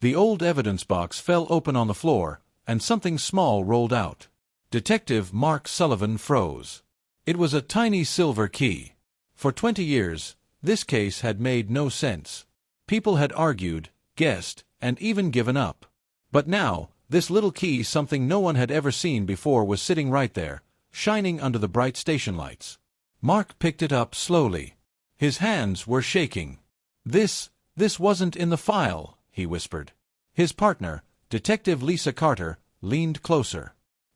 The old evidence box fell open on the floor, and something small rolled out. Detective Mark Sullivan froze. It was a tiny silver key. For 20 years, this case had made no sense. People had argued, guessed, and even given up. But now, this little key, something no one had ever seen before, was sitting right there, shining under the bright station lights. Mark picked it up slowly. His hands were shaking. This wasn't in the file," he whispered. His partner, Detective Lisa Carter, leaned closer.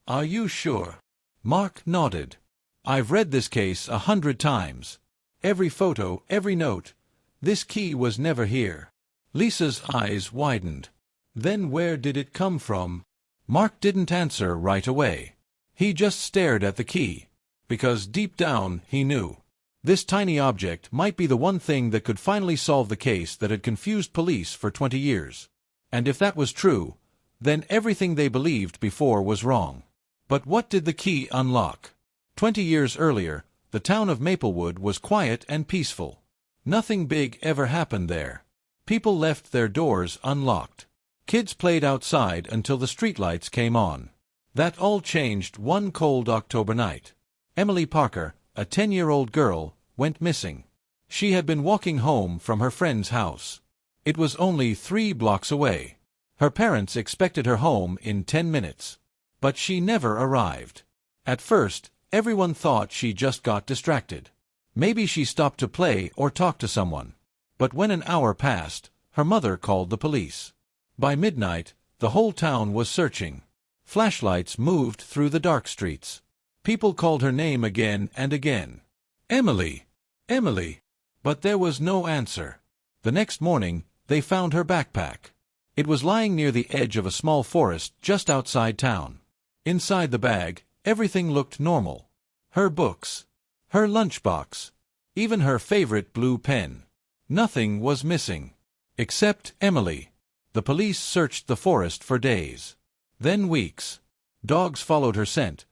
"Are you sure?" Mark nodded. "I've read this case 100 times. Every photo, every note. This key was never here." Lisa's eyes widened. "Then where did it come from?" Mark didn't answer right away. He just stared at the key. Because deep down, he knew. This tiny object might be the one thing that could finally solve the case that had confused police for 20 years. And if that was true, then everything they believed before was wrong. But what did the key unlock? 20 years earlier, the town of Maplewood was quiet and peaceful. Nothing big ever happened there. People left their doors unlocked. Kids played outside until the streetlights came on. That all changed one cold October night. Emily Parker, a 10-year-old girl, went missing. She had been walking home from her friend's house. It was only 3 blocks away. Her parents expected her home in 10 minutes. But she never arrived. At first, everyone thought she just got distracted. Maybe she stopped to play or talk to someone. But when an hour passed, her mother called the police. By midnight, the whole town was searching. Flashlights moved through the dark streets. People called her name again and again. "Emily! Emily!" But there was no answer. The next morning, they found her backpack. It was lying near the edge of a small forest just outside town. Inside the bag, everything looked normal. Her books, her lunchbox, even her favorite blue pen. Nothing was missing. Except Emily. The police searched the forest for days. Then weeks. Dogs followed her scent,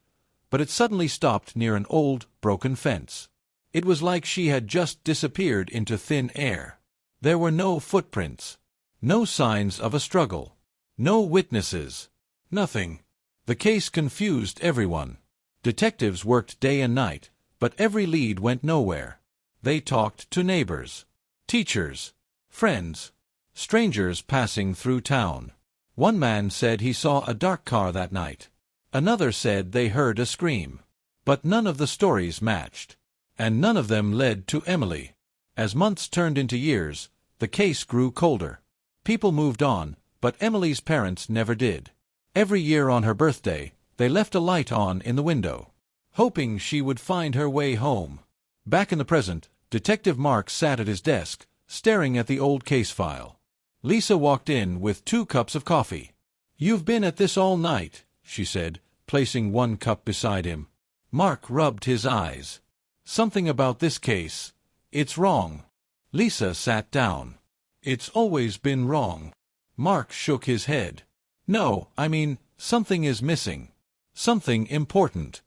but it suddenly stopped near an old, broken fence. It was like she had just disappeared into thin air. There were no footprints. No signs of a struggle. No witnesses. Nothing. The case confused everyone. Detectives worked day and night, but every lead went nowhere. They talked to neighbors, teachers, friends, strangers passing through town. One man said he saw a dark car that night. Another said they heard a scream. But none of the stories matched. And none of them led to Emily. As months turned into years, the case grew colder. People moved on, but Emily's parents never did. Every year on her birthday, they left a light on in the window, hoping she would find her way home. Back in the present, Detective Mark sat at his desk, staring at the old case file. Lisa walked in with 2 cups of coffee. "You've been at this all night," she said, placing 1 cup beside him. Mark rubbed his eyes. "Something about this case. It's wrong." Lisa sat down. "It's always been wrong." Mark shook his head. "No, I mean, something is missing. Something important."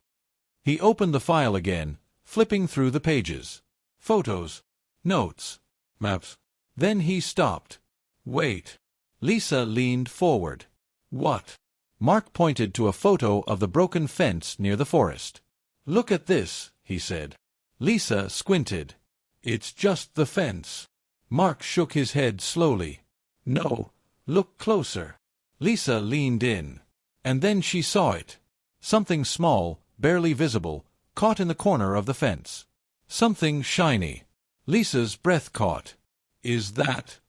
He opened the file again, flipping through the pages. Photos, notes, maps. Then he stopped. "Wait." Lisa leaned forward. "What?" Mark pointed to a photo of the broken fence near the forest. "Look at this," he said. Lisa squinted. "It's just the fence." Mark shook his head slowly. "No, look closer." Lisa leaned in. And then she saw it. Something small, barely visible, caught in the corner of the fence. Something shiny. Lisa's breath caught. "Is that—"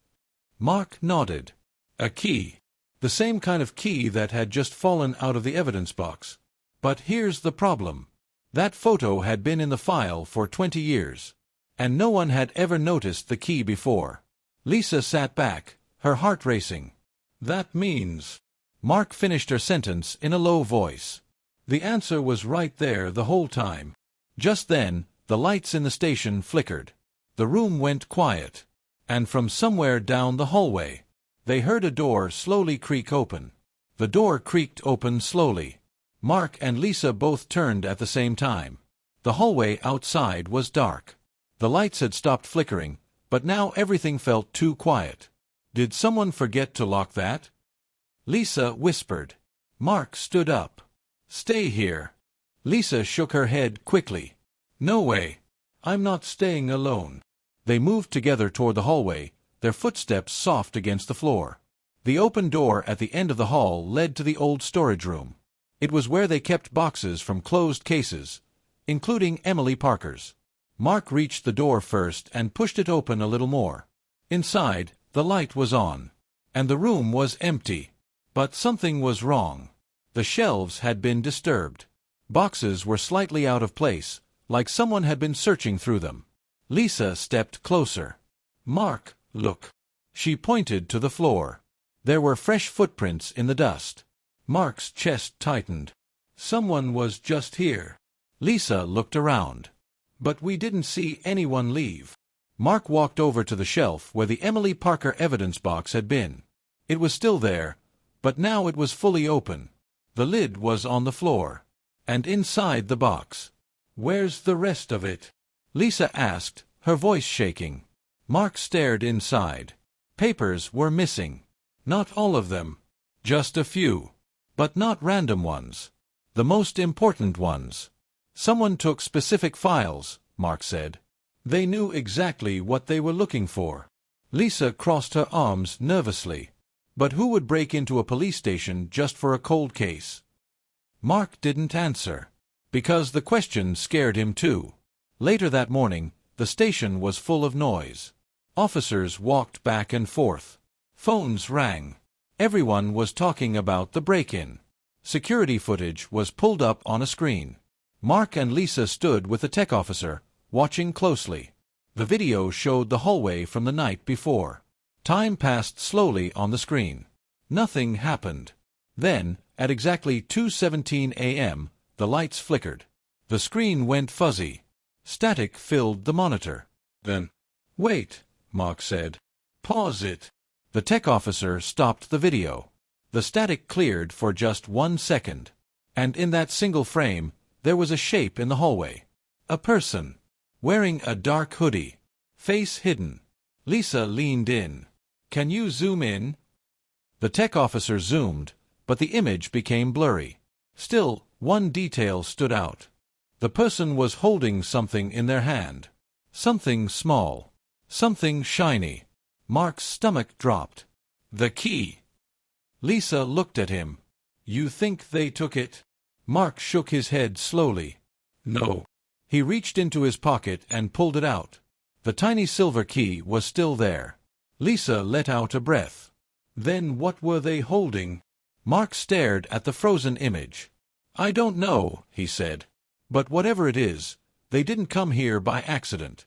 Mark nodded. "A key. The same kind of key that had just fallen out of the evidence box. But here's the problem. That photo had been in the file for 20 years. And no one had ever noticed the key before." Lisa sat back, her heart racing. "That means—" Mark finished her sentence in a low voice. "The answer was right there the whole time." Just then, the lights in the station flickered. The room went quiet. And from somewhere down the hallway, they heard a door slowly creak open. The door creaked open slowly. Mark and Lisa both turned at the same time. The hallway outside was dark. The lights had stopped flickering, but now everything felt too quiet. Did someone forget to lock that? Lisa whispered. Mark stood up. Stay here. Lisa shook her head quickly. No way. I'm not staying alone. They moved together toward the hallway, their footsteps soft against the floor. The open door at the end of the hall led to the old storage room. It was where they kept boxes from closed cases, including Emily Parker's. Mark reached the door first and pushed it open a little more. Inside, the light was on, and the room was empty. But something was wrong. The shelves had been disturbed. Boxes were slightly out of place, like someone had been searching through them. Lisa stepped closer. Mark, look. She pointed to the floor. There were fresh footprints in the dust. Mark's chest tightened. Someone was just here. Lisa looked around. But we didn't see anyone leave. Mark walked over to the shelf where the Emily Parker evidence box had been. It was still there, but now it was fully open. The lid was on the floor. And inside the box. Where's the rest of it? Lisa asked, her voice shaking. Mark stared inside. Papers were missing. Not all of them. Just a few. But not random ones. The most important ones. Someone took specific files, Mark said. They knew exactly what they were looking for. Lisa crossed her arms nervously. But who would break into a police station just for a cold case? Mark didn't answer. Because the question scared him too. Later that morning, the station was full of noise. Officers walked back and forth. Phones rang. Everyone was talking about the break-in. Security footage was pulled up on a screen. Mark and Lisa stood with the tech officer, watching closely. The video showed the hallway from the night before. Time passed slowly on the screen. Nothing happened. Then, at exactly 2:17 a.m., the lights flickered. The screen went fuzzy. Static filled the monitor. Then, wait, Mark said. Pause it. The tech officer stopped the video. The static cleared for just 1 second. And in that single frame, there was a shape in the hallway. A person. Wearing a dark hoodie. Face hidden. Lisa leaned in. Can you zoom in? The tech officer zoomed, but the image became blurry. Still, one detail stood out. The person was holding something in their hand. Something small. Something shiny. Mark's stomach dropped. The key. Lisa looked at him. You think they took it? Mark shook his head slowly. No. He reached into his pocket and pulled it out. The tiny silver key was still there. Lisa let out a breath. Then what were they holding? Mark stared at the frozen image. I don't know, he said. But whatever it is, they didn't come here by accident.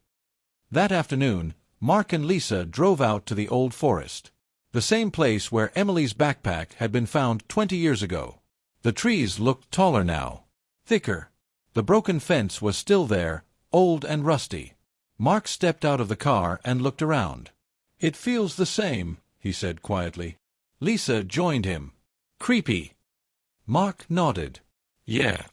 That afternoon, Mark and Lisa drove out to the old forest. The same place where Emily's backpack had been found 20 years ago. The trees looked taller now. Thicker. The broken fence was still there, old and rusty. Mark stepped out of the car and looked around. It feels the same, he said quietly. Lisa joined him. Creepy. Mark nodded. Yeah.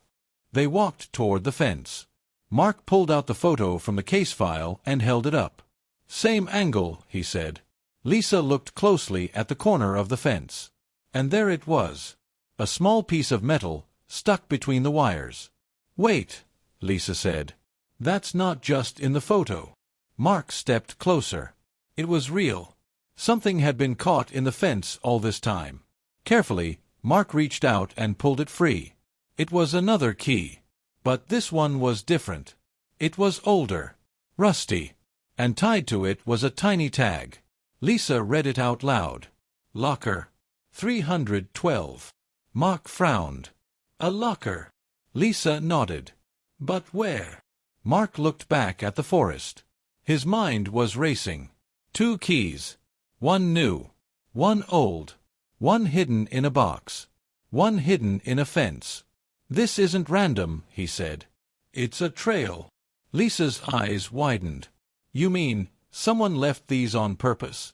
They walked toward the fence. Mark pulled out the photo from the case file and held it up. Same angle, he said. Lisa looked closely at the corner of the fence. And there it was. A small piece of metal, stuck between the wires. Wait, Lisa said. That's not just in the photo. Mark stepped closer. It was real. Something had been caught in the fence all this time. Carefully, Mark reached out and pulled it free. It was another key. But this one was different. It was older. Rusty. And tied to it was a tiny tag. Lisa read it out loud. Locker. 312. Mark frowned. A locker. Lisa nodded. But where? Mark looked back at the forest. His mind was racing. 2 keys. One new. One old. One hidden in a box. One hidden in a fence. This isn't random, he said. It's a trail. Lisa's eyes widened. You mean, someone left these on purpose?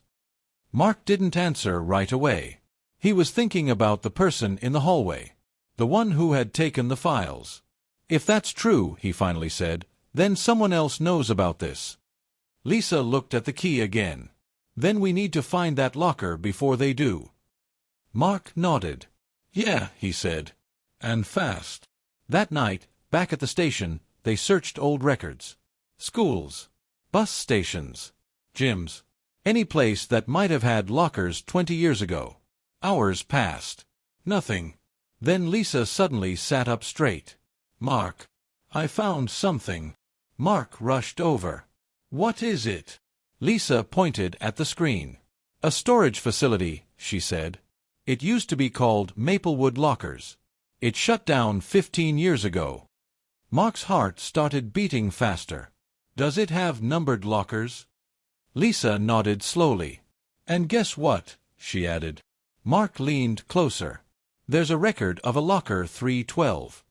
Mark didn't answer right away. He was thinking about the person in the hallway. The one who had taken the files. If that's true, he finally said, then someone else knows about this. Lisa looked at the key again. Then we need to find that locker before they do. Mark nodded. Yeah, he said. And fast. That night, back at the station, they searched old records. Schools, bus stations, gyms, any place that might have had lockers 20 years ago. Hours passed. Nothing. Then Lisa suddenly sat up straight. Mark, I found something. Mark rushed over. What is it? Lisa pointed at the screen. A storage facility, she said. It used to be called Maplewood Lockers. It shut down 15 years ago. Mark's heart started beating faster. Does it have numbered lockers? Lisa nodded slowly. And guess what? She added. Mark leaned closer. There's a record of a locker 312.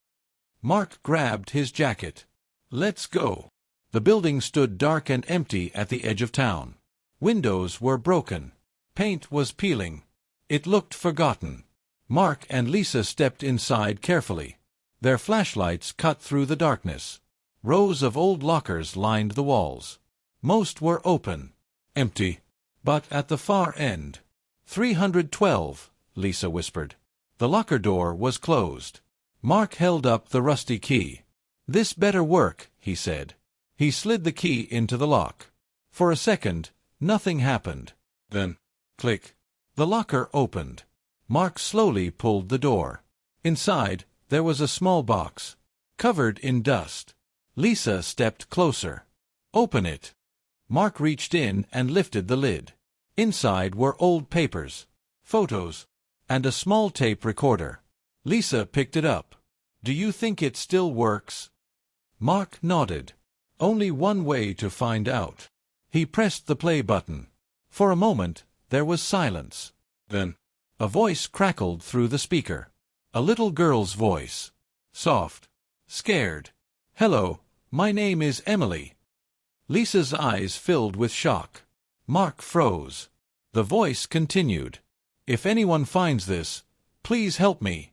Mark grabbed his jacket. Let's go. The building stood dark and empty at the edge of town. Windows were broken. Paint was peeling. It looked forgotten. Mark and Lisa stepped inside carefully. Their flashlights cut through the darkness. Rows of old lockers lined the walls. Most were open. Empty. But at the far end. 312, Lisa whispered. The locker door was closed. Mark held up the rusty key. This better work, he said. He slid the key into the lock. For a second, nothing happened. Then, click. The locker opened. Mark slowly pulled the door. Inside, there was a small box, covered in dust. Lisa stepped closer. Open it. Mark reached in and lifted the lid. Inside were old papers, photos, and a small tape recorder. Lisa picked it up. Do you think it still works? Mark nodded. Only one way to find out. He pressed the play button. For a moment, there was silence. Then, a voice crackled through the speaker. A little girl's voice. Soft. Scared. Hello, my name is Emily. Lisa's eyes filled with shock. Mark froze. The voice continued. If anyone finds this, please help me.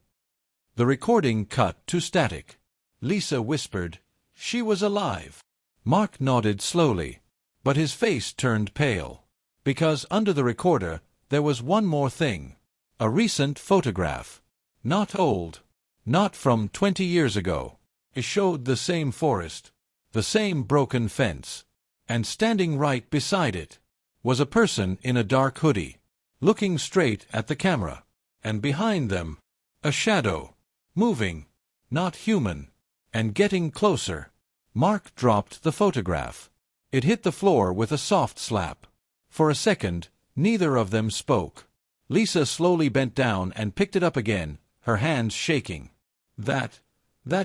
The recording cut to static. Lisa whispered, She was alive. Mark nodded slowly, but his face turned pale. Because under the recorder, there was one more thing. A recent photograph. Not old. Not from 20 years ago. It showed the same forest. The same broken fence. And standing right beside it was a person in a dark hoodie, looking straight at the camera. And behind them, a shadow. Moving. Not human. And getting closer. Mark dropped the photograph. It hit the floor with a soft slap. For a second, neither of them spoke. Lisa slowly bent down and picked it up again, her hands shaking. That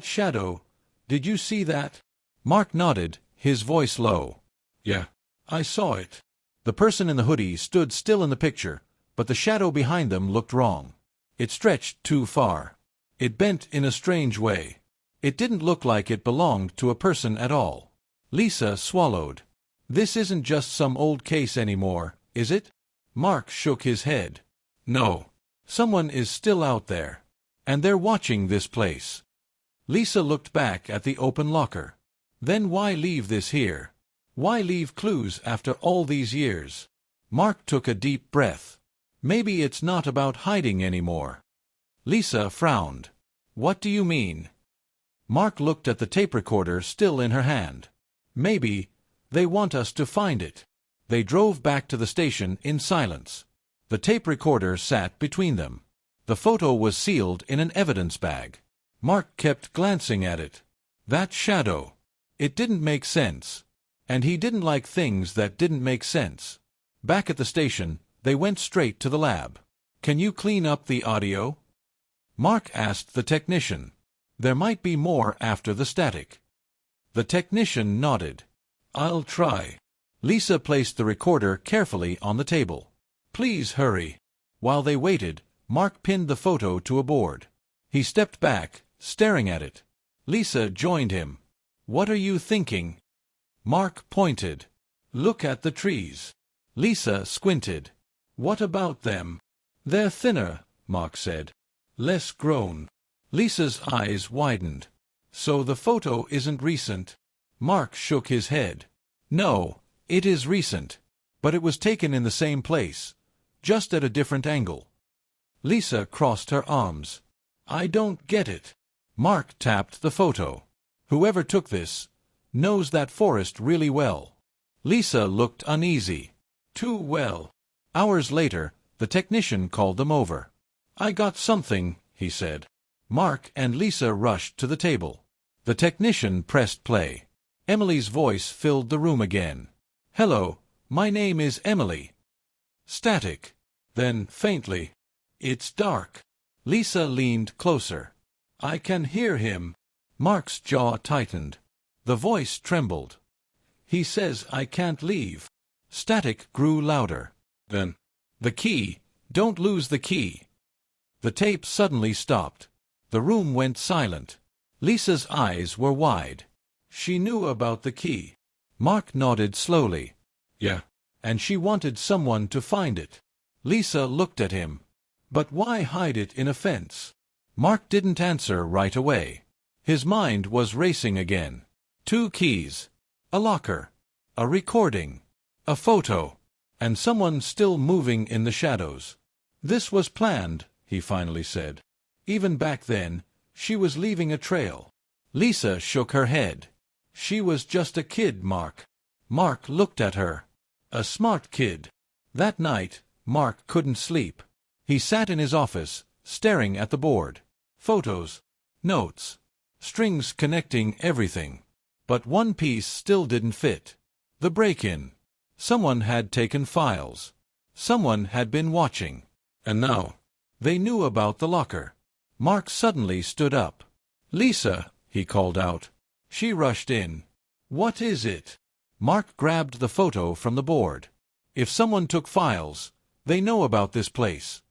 shadow, did you see that? Mark nodded, his voice low. Yeah, I saw it. The person in the hoodie stood still in the picture, but the shadow behind them looked wrong. It stretched too far. It bent in a strange way. It didn't look like it belonged to a person at all. Lisa swallowed. This isn't just some old case anymore, is it? Mark shook his head. No. Someone is still out there. And they're watching this place. Lisa looked back at the open locker. Then why leave this here? Why leave clues after all these years? Mark took a deep breath. Maybe it's not about hiding anymore. Lisa frowned. What do you mean? Mark looked at the tape recorder still in her hand. Maybe they want us to find it. They drove back to the station in silence. The tape recorder sat between them. The photo was sealed in an evidence bag. Mark kept glancing at it. That shadow. It didn't make sense. And he didn't like things that didn't make sense. Back at the station, they went straight to the lab. Can you clean up the audio? Mark asked the technician. There might be more after the static. The technician nodded. I'll try. Lisa placed the recorder carefully on the table. Please hurry. While they waited, Mark pinned the photo to a board. He stepped back, staring at it. Lisa joined him. What are you thinking? Mark pointed. Look at the trees. Lisa squinted. What about them? They're thinner, Mark said. Less grown. Lisa's eyes widened. So the photo isn't recent? Mark shook his head. No, it is recent. but it was taken in the same place, just at a different angle. Lisa crossed her arms. I don't get it. Mark tapped the photo. Whoever took this knows that forest really well. Lisa looked uneasy. Too well. Hours later, the technician called them over. I got something, he said. Mark and Lisa rushed to the table. The technician pressed play. Emily's voice filled the room again. Hello, my name is Emily. Static. Then, faintly, it's dark. Lisa leaned closer. I can hear him. Mark's jaw tightened. The voice trembled. He says I can't leave. Static grew louder. Then, the key. Don't lose the key. The tape suddenly stopped. The room went silent. Lisa's eyes were wide. She knew about the key. Mark nodded slowly. Yeah. And she wanted someone to find it. Lisa looked at him. But why hide it in a fence? Mark didn't answer right away. His mind was racing again. 2 keys. A locker. A recording. A photo. And someone still moving in the shadows. This was planned, he finally said. Even back then, she was leaving a trail. Lisa shook her head. She was just a kid, Mark. Mark looked at her. A smart kid. That night, Mark couldn't sleep. He sat in his office, staring at the board. Photos. Notes. Strings connecting everything. But one piece still didn't fit. The break-in. Someone had taken files. Someone had been watching. And now, they knew about the locker. Mark suddenly stood up. Lisa, he called out. She rushed in. What is it? Mark grabbed the photo from the board. If someone took files, they know about this place.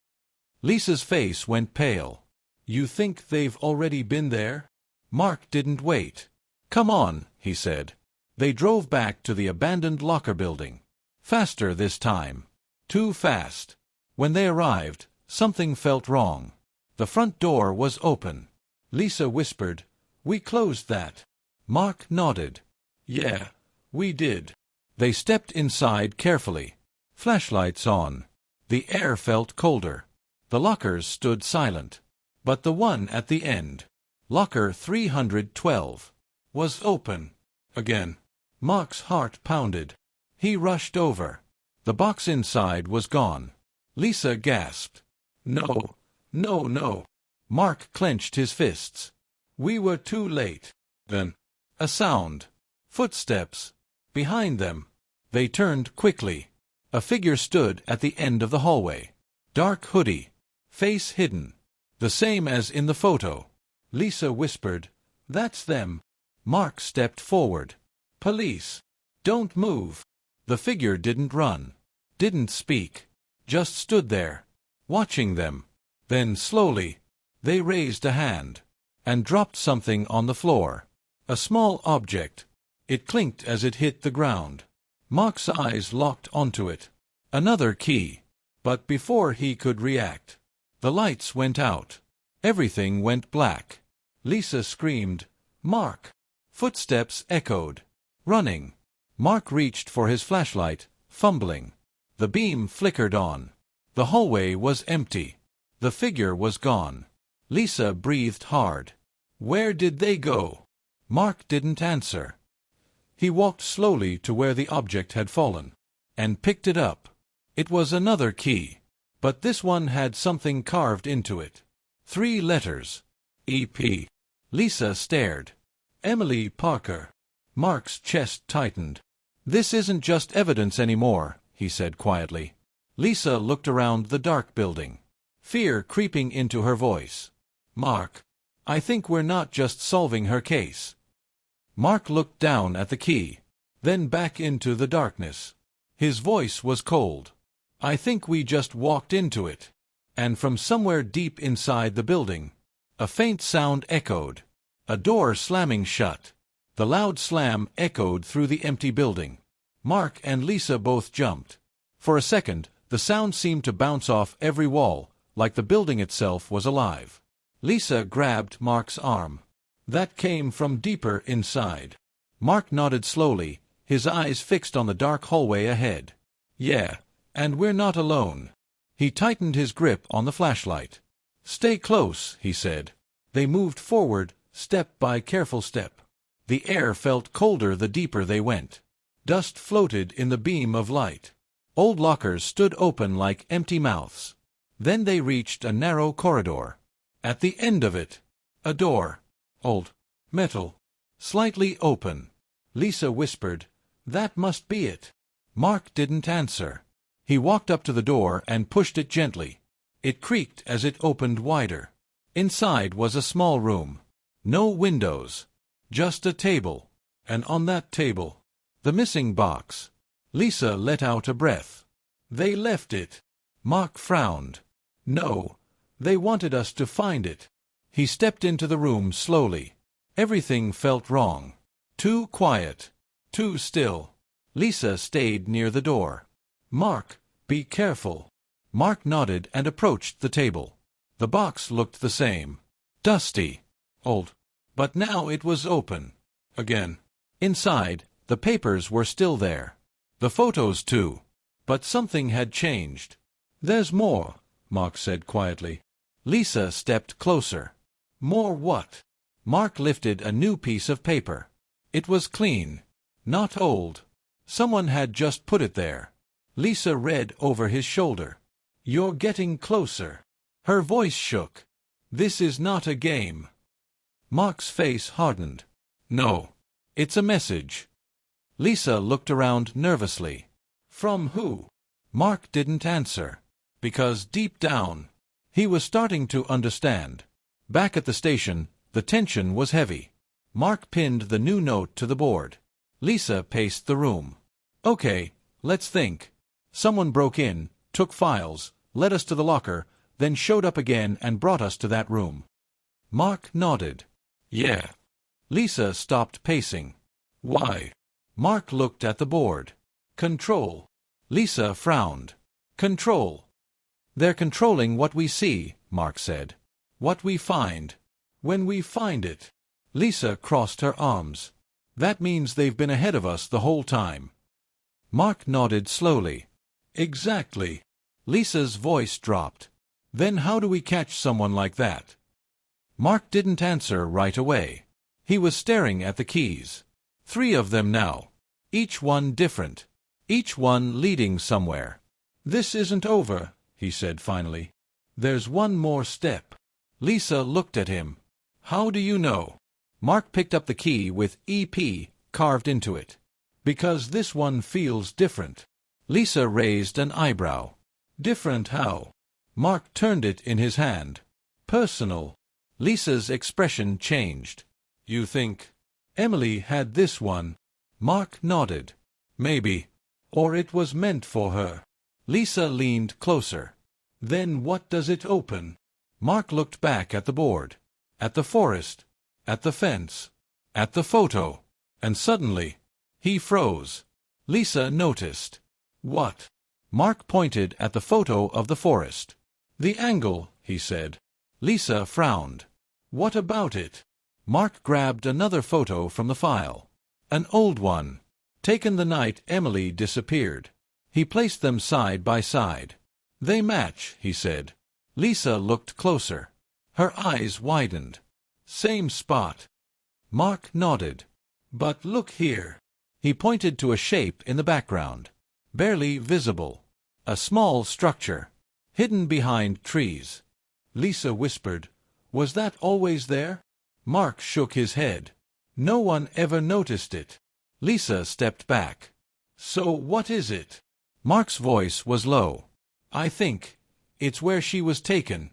Lisa's face went pale. You think they've already been there? Mark didn't wait. Come on, he said. They drove back to the abandoned locker building. Faster this time. Too fast. When they arrived, something felt wrong. The front door was open. Lisa whispered, We closed that. Mark nodded. Yeah, we did. They stepped inside carefully. Flashlights on. The air felt colder. The lockers stood silent. But the one at the end, locker 312, was open. Again. Mark's heart pounded. He rushed over. The box inside was gone. Lisa gasped. No, no, no. Mark clenched his fists. We were too late. Then, a sound. Footsteps. Behind them. They turned quickly. A figure stood at the end of the hallway. Dark hoodie. Face hidden. The same as in the photo. Lisa whispered, That's them. Mark stepped forward. Police. Don't move. The figure didn't run. Didn't speak. Just stood there. Watching them. Then slowly, they raised a hand. And dropped something on the floor. A small object. It clinked as it hit the ground. Mark's eyes locked onto it. Another key. But before he could react, the lights went out. Everything went black. Lisa screamed, Mark! Footsteps echoed. Running. Mark reached for his flashlight, fumbling. The beam flickered on. The hallway was empty. The figure was gone. Lisa breathed hard. Where did they go? Mark didn't answer. He walked slowly to where the object had fallen, and picked it up. It was another key, but this one had something carved into it. 3 letters. E.P. Lisa stared. Emily Parker. Mark's chest tightened. This isn't just evidence anymore, he said quietly. Lisa looked around the dark building, fear creeping into her voice. Mark, I think we're not just solving her case. Mark looked down at the key, then back into the darkness. His voice was cold. I think we just walked into it. And from somewhere deep inside the building, a faint sound echoed. A door slamming shut. The loud slam echoed through the empty building. Mark and Lisa both jumped. For a second, the sound seemed to bounce off every wall, like the building itself was alive. Lisa grabbed Mark's arm. That came from deeper inside. Mark nodded slowly, his eyes fixed on the dark hallway ahead. Yeah, and we're not alone. He tightened his grip on the flashlight. Stay close, he said. They moved forward, step by careful step. The air felt colder the deeper they went. Dust floated in the beam of light. Old lockers stood open like empty mouths. Then they reached a narrow corridor. At the end of it, a door. Old. Metal. Slightly open. Lisa whispered, "That must be it." Mark didn't answer. He walked up to the door and pushed it gently. It creaked as it opened wider. Inside was a small room. No windows. Just a table. And on that table, the missing box. Lisa let out a breath. They left it. Mark frowned. No, they wanted us to find it. He stepped into the room slowly. Everything felt wrong. Too quiet. Too still. Lisa stayed near the door. Mark, be careful. Mark nodded and approached the table. The box looked the same. Dusty. Old. But now it was open. Again. Inside, the papers were still there. The photos too. But something had changed. There's more, Mark said quietly. Lisa stepped closer. More what? Mark lifted a new piece of paper. It was clean. Not old. Someone had just put it there. Lisa read over his shoulder. You're getting closer. Her voice shook. This is not a game. Mark's face hardened. No. It's a message. Lisa looked around nervously. From who? Mark didn't answer. Because deep down, he was starting to understand. Back at the station, the tension was heavy. Mark pinned the new note to the board. Lisa paced the room. Okay, let's think. Someone broke in, took files, led us to the locker, then showed up again and brought us to that room. Mark nodded. Yeah. Lisa stopped pacing. Why? Mark looked at the board. Control. Lisa frowned. Control. They're controlling what we see, Mark said. What we find. When we find it. Lisa crossed her arms. That means they've been ahead of us the whole time. Mark nodded slowly. Exactly. Lisa's voice dropped. Then how do we catch someone like that? Mark didn't answer right away. He was staring at the keys. 3 of them now. Each one different. Each one leading somewhere. This isn't over, he said finally. There's one more step. Lisa looked at him. How do you know? Mark picked up the key with EP carved into it. Because this one feels different. Lisa raised an eyebrow. Different how? Mark turned it in his hand. Personal. Lisa's expression changed. You think Emily had this one? Mark nodded. Maybe. Or it was meant for her. Lisa leaned closer. Then what does it open? Mark looked back at the board. At the forest. At the fence. At the photo. And suddenly, he froze. Lisa noticed. What? Mark pointed at the photo of the forest. The angle, he said. Lisa frowned. What about it? Mark grabbed another photo from the file. An old one. Taken the night Emily disappeared. He placed them side by side. They match, he said. Lisa looked closer. Her eyes widened. Same spot. Mark nodded. But look here. He pointed to a shape in the background. Barely visible. A small structure. Hidden behind trees. Lisa whispered, Was that always there? Mark shook his head. No one ever noticed it. Lisa stepped back. So what is it? Mark's voice was low. I think it's where she was taken.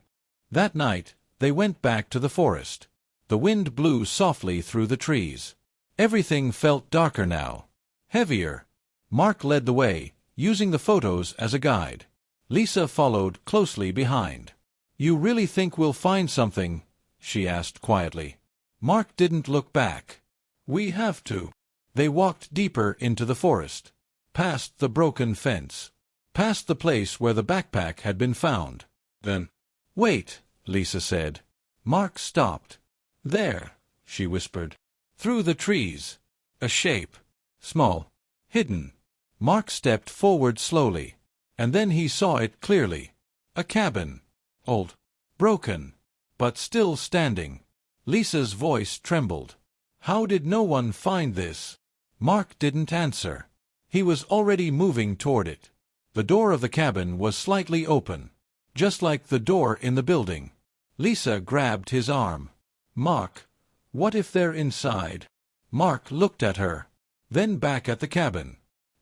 That night, they went back to the forest. The wind blew softly through the trees. Everything felt darker now. Heavier. Mark led the way, using the photos as a guide. Lisa followed closely behind. You really think we'll find something? She asked quietly. Mark didn't look back. We have to. They walked deeper into the forest. Past the broken fence. Past the place where the backpack had been found. Then, wait, Lisa said. Mark stopped. There, she whispered. Through the trees. A shape. Small. Hidden. Mark stepped forward slowly, and then he saw it clearly. A cabin. Old. Broken. But still standing. Lisa's voice trembled. How did no one find this? Mark didn't answer. He was already moving toward it. The door of the cabin was slightly open, just like the door in the building. Lisa grabbed his arm. Mark, what if they're inside? Mark looked at her, then back at the cabin.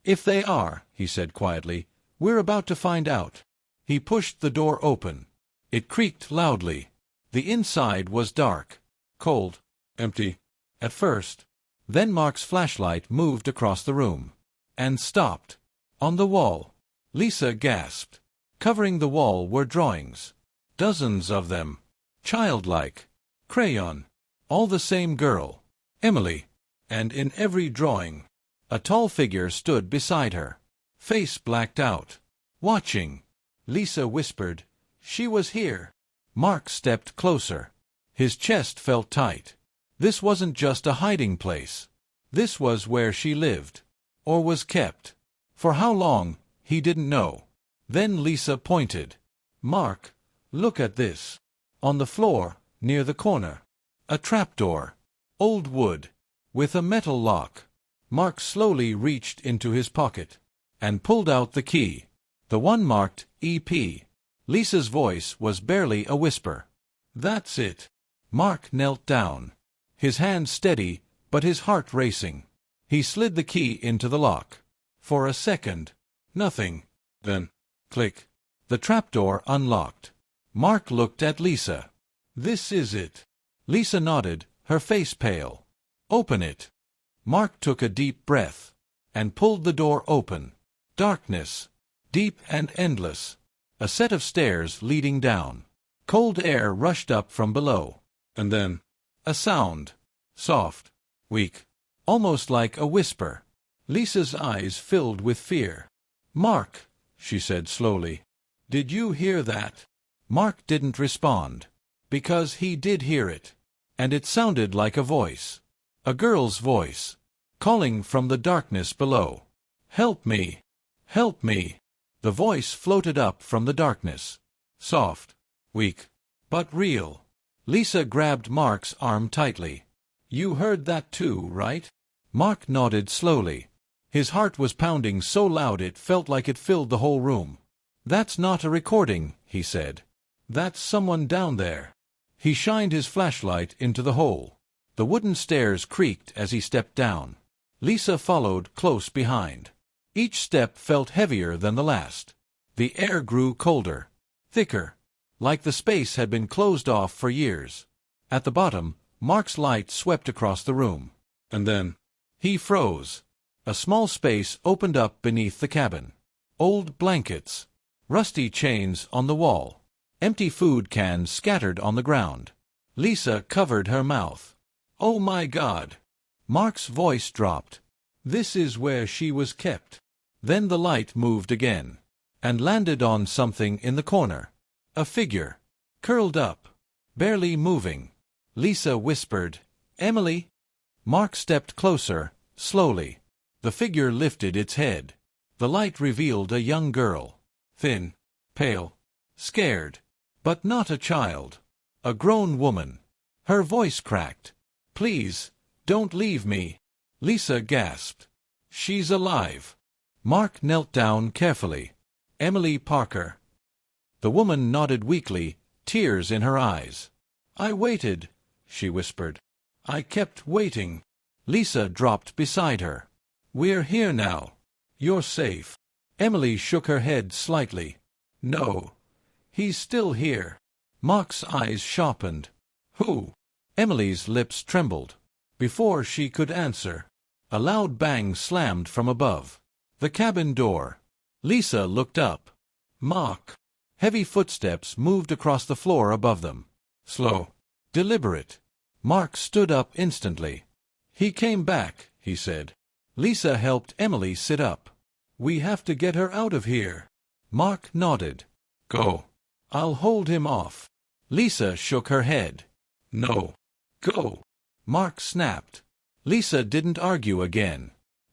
If they are, he said quietly, we're about to find out. He pushed the door open. It creaked loudly. The inside was dark, cold, empty. At first. Then Mark's flashlight moved across the room. And stopped. On the wall. Lisa gasped. Covering the wall were drawings. Dozens of them. Childlike. Crayon. All the same girl. Emily. And in every drawing, a tall figure stood beside her. Face blacked out. Watching. Lisa whispered, "She was here." Mark stepped closer. His chest felt tight. This wasn't just a hiding place. This was where she lived. Or was kept. For how long, he didn't know. Then Lisa pointed. "Mark, look at this. On the floor, near the corner. A trapdoor. Old wood. With a metal lock." Mark slowly reached into his pocket. And pulled out the key. The one marked EP. Lisa's voice was barely a whisper. "That's it." Mark knelt down. His hand steady, but his heart racing. He slid the key into the lock. For a second. Nothing. Then, click. The trapdoor unlocked. Mark looked at Lisa. "This is it." Lisa nodded, her face pale. "Open it." Mark took a deep breath. And pulled the door open. Darkness. Deep and endless. A set of stairs leading down. Cold air rushed up from below. And then, a sound. Soft. Weak. Almost like a whisper. Lisa's eyes filled with fear. "Mark," she said slowly. "Did you hear that?" Mark didn't respond. Because he did hear it. And it sounded like a voice. A girl's voice. Calling from the darkness below. "Help me! Help me!" The voice floated up from the darkness. Soft. Weak. But real. Lisa grabbed Mark's arm tightly. "You heard that too, right?" Mark nodded slowly. His heart was pounding so loud it felt like it filled the whole room. "That's not a recording," he said. "That's someone down there." He shined his flashlight into the hole. The wooden stairs creaked as he stepped down. Lisa followed close behind. Each step felt heavier than the last. The air grew colder. Thicker. Like the space had been closed off for years. At the bottom, Mark's light swept across the room. And then, he froze. A small space opened up beneath the cabin. Old blankets. Rusty chains on the wall. Empty food cans scattered on the ground. Lisa covered her mouth. "Oh my God!" Mark's voice dropped. "This is where she was kept." Then the light moved again. And landed on something in the corner. A figure. Curled up. Barely moving. Lisa whispered, "Emily?" Mark stepped closer, slowly. The figure lifted its head. The light revealed a young girl. Thin. Pale. Scared. But not a child. A grown woman. Her voice cracked. "Please, don't leave me." Lisa gasped. "She's alive." Mark knelt down carefully. "Emily Parker." The woman nodded weakly, tears in her eyes. "I waited," she whispered. "I kept waiting." Lisa dropped beside her. "We're here now. You're safe." Emily shook her head slightly. "No. He's still here." Mark's eyes sharpened. "Who?" Emily's lips trembled. Before she could answer, a loud bang slammed from above. The cabin door. Lisa looked up. Mark. Heavy footsteps moved across the floor above them. Slow. Deliberate. Mark stood up instantly. "He came back," he said. Lisa helped Emily sit up. "We have to get her out of here." Mark nodded. "Go. I'll hold him off." Lisa shook her head. "No. Go." Mark snapped. Lisa didn't argue again.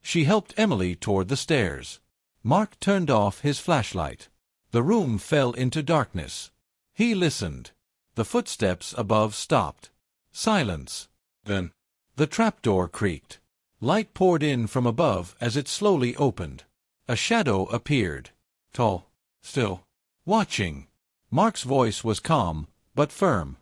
She helped Emily toward the stairs. Mark turned off his flashlight. The room fell into darkness. He listened. The footsteps above stopped. Silence. Then the trapdoor creaked. Light poured in from above as it slowly opened. A shadow appeared. Tall, still, watching. Mark's voice was calm, but firm.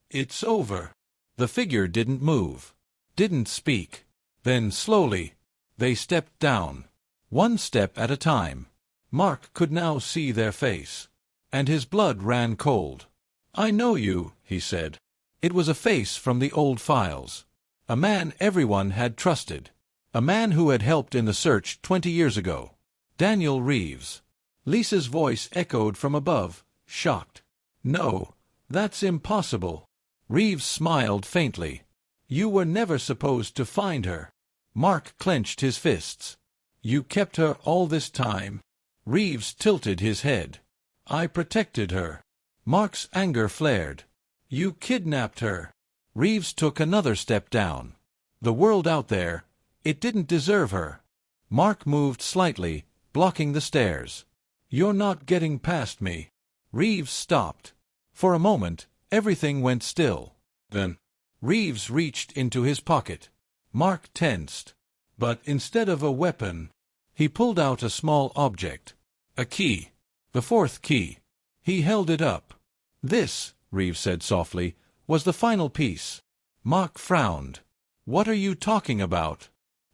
"It's over." The figure didn't move, didn't speak. Then slowly, they stepped down. One step at a time. Mark could now see their face. And his blood ran cold. "I know you," he said. It was a face from the old files. A man everyone had trusted. A man who had helped in the search 20 years ago. Daniel Reeves. Lisa's voice echoed from above, shocked. "No, that's impossible." Reeves smiled faintly. "You were never supposed to find her." Mark clenched his fists. "You kept her all this time?" Reeves tilted his head. "I protected her." Mark's anger flared. "You kidnapped her." Reeves took another step down. "The world out there, it didn't deserve her." Mark moved slightly, blocking the stairs. "You're not getting past me." Reeves stopped. For a moment, everything went still. Then Reeves reached into his pocket. Mark tensed. But instead of a weapon, he pulled out a small object. A key. The fourth key. He held it up. "This," Reeves said softly, "was the final piece." Mark frowned. "What are you talking about?"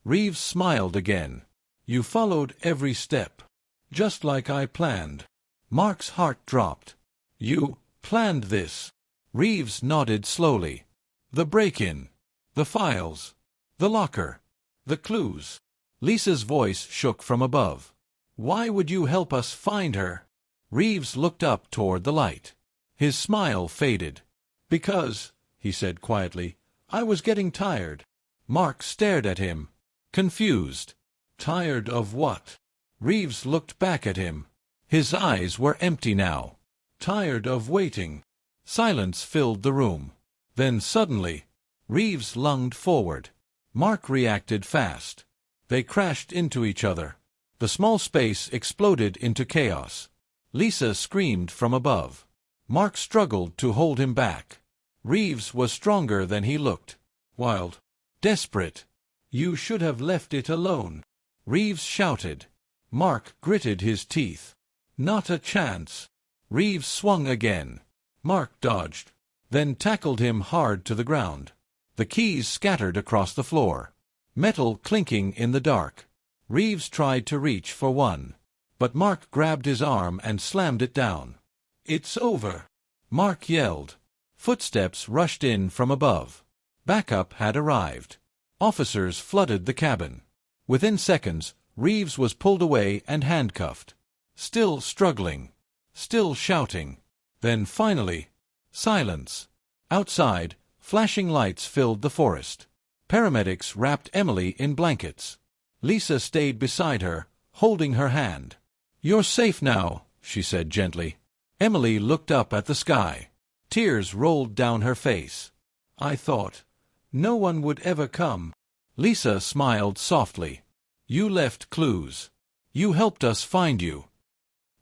Reeves smiled again. "You followed every step. Just like I planned." Mark's heart dropped. "You planned this?" Reeves nodded slowly. "The break-in. The files. The locker. The clues." Lisa's voice shook from above. "Why would you help us find her?" Reeves looked up toward the light. His smile faded. "Because," he said quietly, "I was getting tired." Mark stared at him, confused. "Tired of what?" Reeves looked back at him. His eyes were empty now. "Tired of waiting." Silence filled the room. Then suddenly, Reeves lunged forward. Mark reacted fast. They crashed into each other. The small space exploded into chaos. Lisa screamed from above. Mark struggled to hold him back. Reeves was stronger than he looked. Wild. Desperate. "You should have left it alone," Reeves shouted. Mark gritted his teeth. "Not a chance." Reeves swung again. Mark dodged, then tackled him hard to the ground. The keys scattered across the floor. Metal clinking in the dark. Reeves tried to reach for one. But Mark grabbed his arm and slammed it down. "It's over," Mark yelled. Footsteps rushed in from above. Backup had arrived. Officers flooded the cabin. Within seconds, Reeves was pulled away and handcuffed. Still struggling. Still shouting. Then finally, silence. Outside, flashing lights filled the forest. Paramedics wrapped Emily in blankets. Lisa stayed beside her, holding her hand. "You're safe now," she said gently. Emily looked up at the sky. Tears rolled down her face. "I thought no one would ever come." Lisa smiled softly. "You left clues. You helped us find you."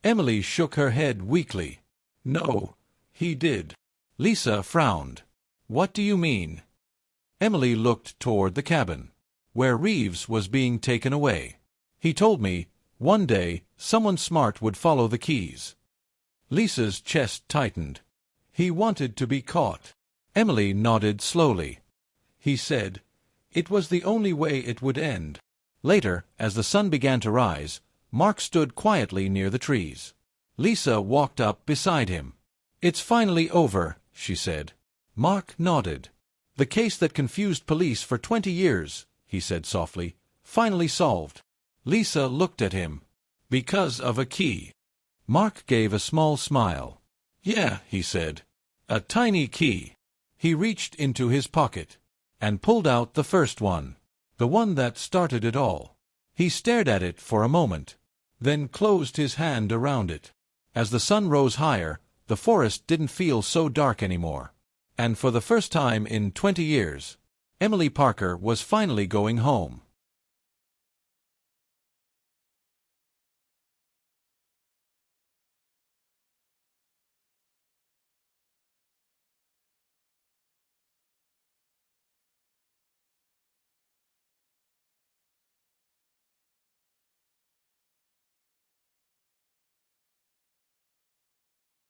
Emily shook her head weakly. "No, he did." Lisa frowned. "What do you mean?" Emily looked toward the cabin, where Reeves was being taken away. "He told me, one day, someone smart would follow the keys." Lisa's chest tightened. "He wanted to be caught." Emily nodded slowly. "He said it was the only way it would end." Later, as the sun began to rise, Mark stood quietly near the trees. Lisa walked up beside him. "It's finally over," she said. Mark nodded. "The case that confused police for 20 years, he said softly, "finally solved." Lisa looked at him. "Because of a key." Mark gave a small smile. "Yeah," he said. "A tiny key." He reached into his pocket and pulled out the first one, the one that started it all. He stared at it for a moment, then closed his hand around it. As the sun rose higher, the forest didn't feel so dark anymore. And for the first time in 20 years, Emily Parker was finally going home.